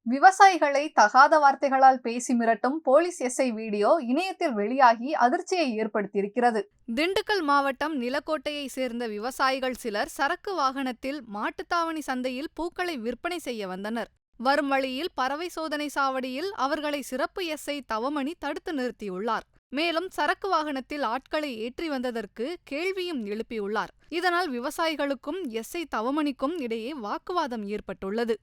விவசாயிகளை தகாத வார்த்தைகளால் பேசி மிரட்டும் போலீஸ் எஸ்ஐ வீடியோ இணையத்தில் வெளியாகி அதிர்ச்சியை ஏற்படுத்தியிருக்கிறது. திண்டுக்கல் மாவட்டம் நிலக்கோட்டையை சேர்ந்த விவசாயிகள் சிலர் சரக்கு வாகனத்தில் மாட்டுத்தாவணி சந்தையில் பூக்களை விற்பனை செய்ய வந்தனர். வரும் வழியில் பறவை சோதனை சாவடியில் அவர்களை சிறப்பு எஸ்ஐ தவமணி தடுத்து நிறுத்தியுள்ளார். மேலும் சரக்கு வாகனத்தில் ஆட்களை ஏற்றி வந்ததற்கு கேள்வியும் எழுப்பியுள்ளார். இதனால் விவசாயிகளுக்கும் எஸ்ஐ தவமணிக்கும் இடையே வாக்குவாதம் ஏற்பட்டுள்ளது.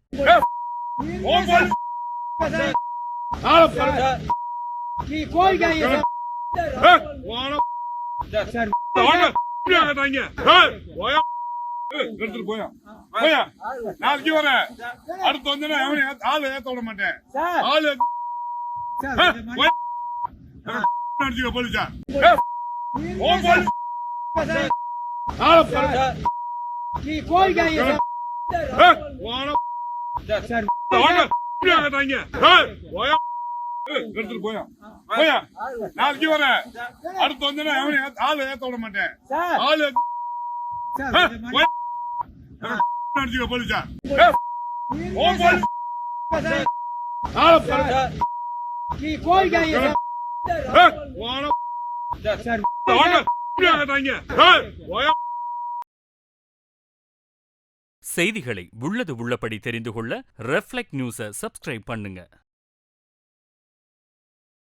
செய்திகளை உள்ளது உள்ளபடி தெரிந்து கொள்ள ரெஃப்ளெக்ட் நியூஸை சப்ஸ்கிரைப் பண்ணுங்க.